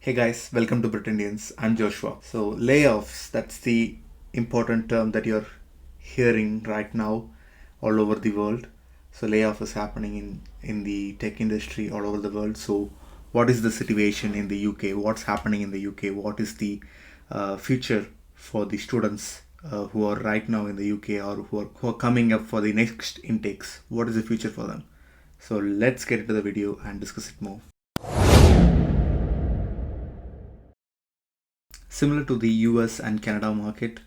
Hey guys, welcome to Britannians. I'm Joshua. So, layoffs, that's the important term that you're hearing right now all over the world. So, layoff is happening in the tech industry all over the world. So, what is the situation in the UK? What's happening in the UK? What is the future for the students who are right now in the UK or who are coming up for the next intakes? What is the future for them? So, let's get into the video and discuss it more. Similar to the US and Canada market,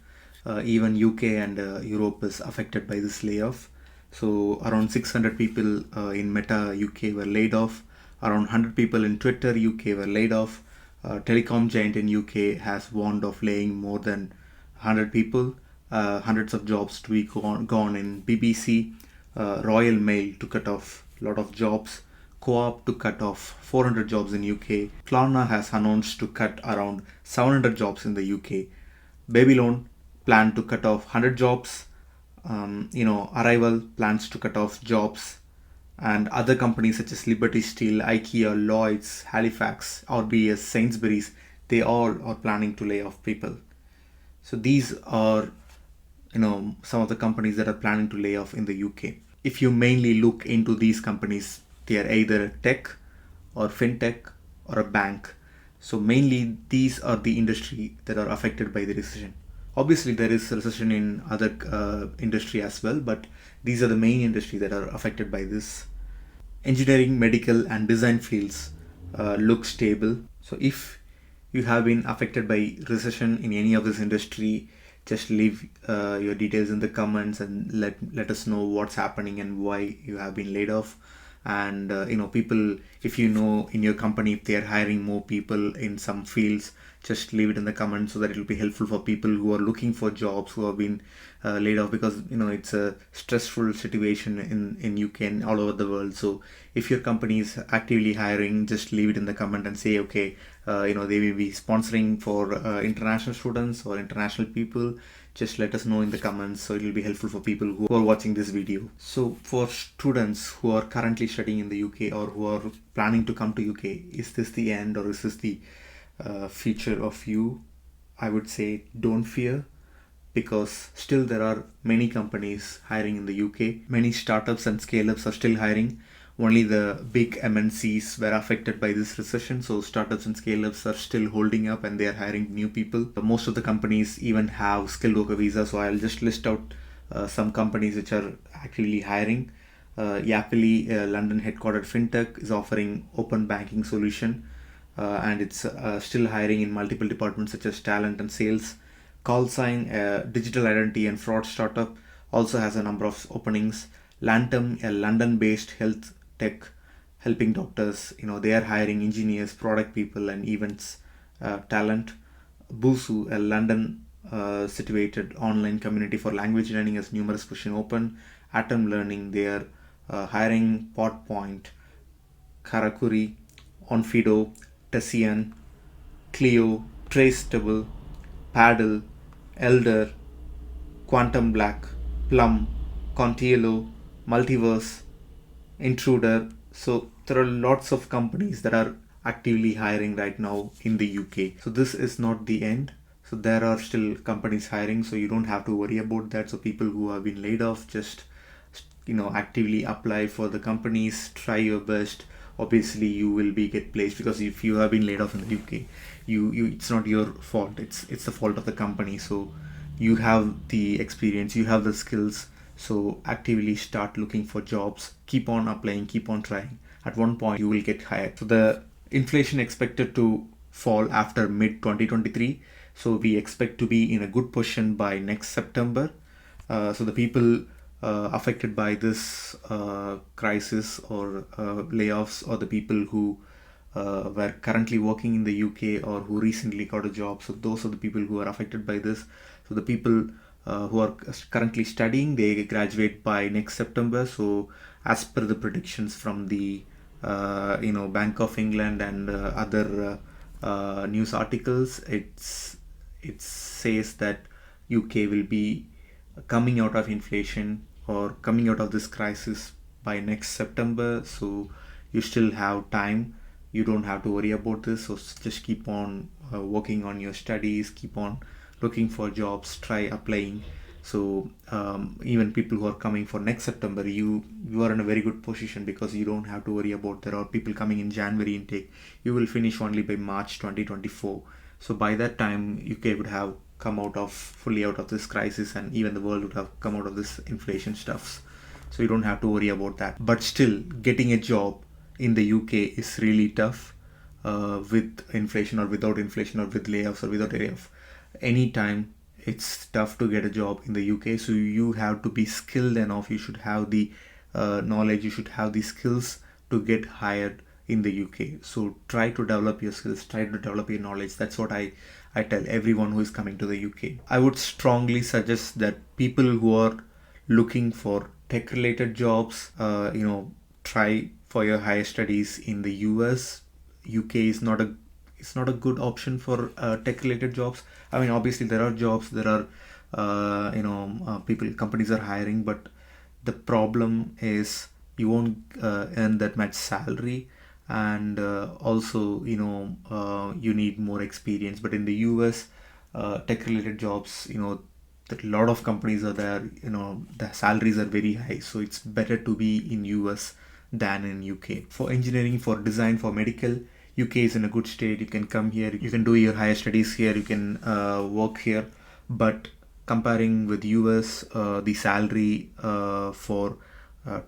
even UK and Europe is affected by this layoff. So around 600 people in Meta UK were laid off. Around 100 people in Twitter UK were laid off. Telecom giant in UK has warned of laying more than 100 people. Hundreds of jobs to be gone in BBC. Royal Mail to cut off a lot of jobs. Co-op to cut off 400 jobs in UK. Klarna has announced to cut around 700 jobs in the UK. Babylon plan to cut off 100 jobs. Arrival plans to cut off jobs. And other companies such as Liberty Steel, IKEA, Lloyds, Halifax, RBS, Sainsbury's, they all are planning to lay off people. So these are some of the companies that are planning to lay off in the UK. If you mainly look into these companies, they are either a tech or fintech or a bank. So mainly these are the industry that are affected by the recession. Obviously there is recession in other industry as well, but these are the main industry that are affected by this. Engineering, medical and design fields look stable. So if you have been affected by recession in any of this industry, just leave your details in the comments and let us know what's happening and why you have been laid off. And people, if you know in your company if they are hiring more people in some fields, just leave it in the comments so that it will be helpful for people who are looking for jobs who have been laid off, because it's a stressful situation in UK and all over the world. So if your company is actively hiring, just leave it in the comment and say, okay, they will be sponsoring for international students or international people. Just let us know in the comments, so it will be helpful for people who are watching this video. So for students who are currently studying in the UK or who are planning to come to UK, is this the end or is this the future of you? I would say don't fear, because still there are many companies hiring in the UK. Many startups and scale-ups are still hiring. Only the big MNCs were affected by this recession, so startups and scale-ups are still holding up and they are hiring new people. Most of the companies even have skilled worker visa, so I'll just list out some companies which are actively hiring. Yapily, a London headquartered fintech, is offering open banking solution, and it's still hiring in multiple departments such as talent and sales. Callsign, a digital identity and fraud startup, also has a number of openings. Lantum, a London-based health tech, helping doctors. They are hiring engineers, product people, and events talent. Busu, a London situated online community for language learning, has numerous positions open. Atom Learning, they are hiring. Podpoint, Karakuri, Onfido, Tessian, Clio, Traceable, Paddle, Elder, Quantum Black, Plum, Contiello, Multiverse, Intruder. So there are lots of companies that are actively hiring right now in the UK. So this is not the end. So there are still companies hiring, so you don't have to worry about that. So people who have been laid off, just actively apply for the companies, try your best. Obviously you will be get placed, because if you have been laid off in the UK, you it's not your fault, it's the fault of the company. So you have the experience, you have the skills, so actively start looking for jobs, keep on applying, keep on trying. At one point you will get hired. So the inflation expected to fall after mid 2023, so we expect to be in a good position by next September. So the people affected by this crisis or layoffs, or the people who were currently working in the UK or who recently got a job, so those are the people who are affected by this. So the people who are currently studying, they graduate by next September. So as per the predictions from the Bank of England and other news articles, it says that UK will be coming out of inflation or coming out of this crisis by next September. So you still have time you don't have to worry about this. So just keep on working on your studies, keep on looking for jobs, try applying. So even people who are coming for next September, you are in a very good position because you don't have to worry about there are people coming in January intake. You will finish only by March 2024. So by that time, UK would have come out of fully out of this crisis, and even the world would have come out of this inflation stuffs. So you don't have to worry about that. But still, getting a job in the UK is really tough with inflation or without inflation or with layoffs or without layoff. Anytime it's tough to get a job in the UK. So you have to be skilled enough. You should have the knowledge. You should have the skills to get hired in the UK. So try to develop your skills. Try to develop your knowledge. That's what I tell everyone who is coming to the UK. I would strongly suggest that people who are looking for tech related jobs, try for your higher studies in the US. UK is not a it's not a good option for tech related jobs. I mean, obviously there are jobs, there are companies are hiring, but the problem is you won't earn that much salary, and also you need more experience. But in the US, tech related jobs, that a lot of companies are there, the salaries are very high, so it's better to be in US than in UK. For engineering, for design, for medical, UK is in a good state. You can come here, you can do your higher studies here, you can work here. But comparing with US, the salary for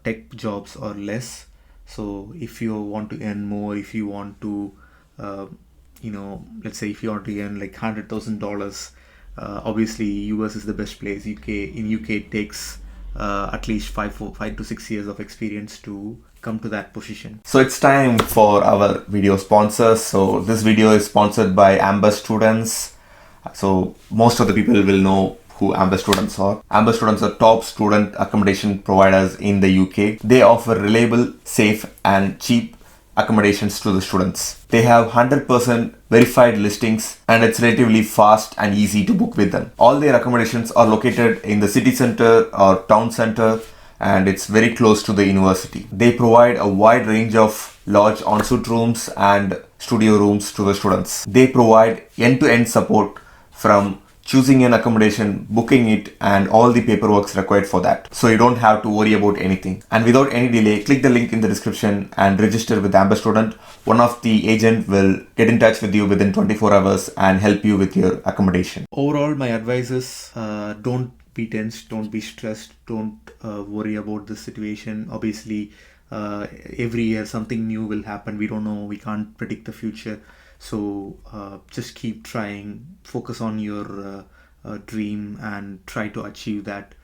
tech jobs are less. So if you want to earn more, if you want to let's say if you want to earn like $100,000, obviously US is the best place. UK it takes at least 5 to 6 years of experience to come to that position. So it's time for our video sponsors. So this video is sponsored by AmberStudents. So most of the people will know who AmberStudents are. AmberStudents are top student accommodation providers in the UK. They offer reliable, safe and cheap accommodations to the students. They have 100% verified listings and it's relatively fast and easy to book with them. All their accommodations are located in the city center or town center, and it's very close to the university. They provide a wide range of large ensuite rooms and studio rooms to the students. They provide end-to-end support from choosing an accommodation, booking it, and all the paperwork required for that. So you don't have to worry about anything. And without any delay, click the link in the description and register with AmberStudent. One of the agent will get in touch with you within 24 hours and help you with your accommodation. Overall, my advice is don't be tense, don't be stressed, don't worry about the situation. Obviously, every year something new will happen. We don't know, we can't predict the future. So just keep trying, focus on your dream and try to achieve that.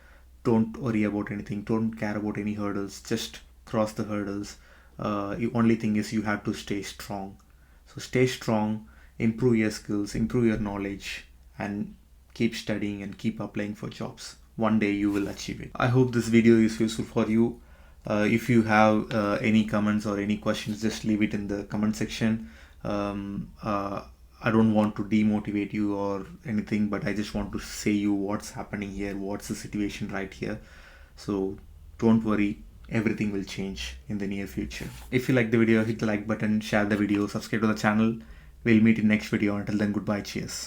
Don't worry about anything, don't care about any hurdles, just cross the hurdles. The only thing is you have to stay strong. So stay strong, improve your skills, improve your knowledge, and keep studying and keep applying for jobs. One day you will achieve it. I hope this video is useful for you. If you have any comments or any questions, just leave it in the comment section. I don't want to demotivate you or anything, but I just want to say you what's happening here, what's the situation right here. So don't worry, everything will change in the near future. If you like the video, hit the like button, share the video, subscribe to the channel. We'll meet in next video. Until then, goodbye, cheers.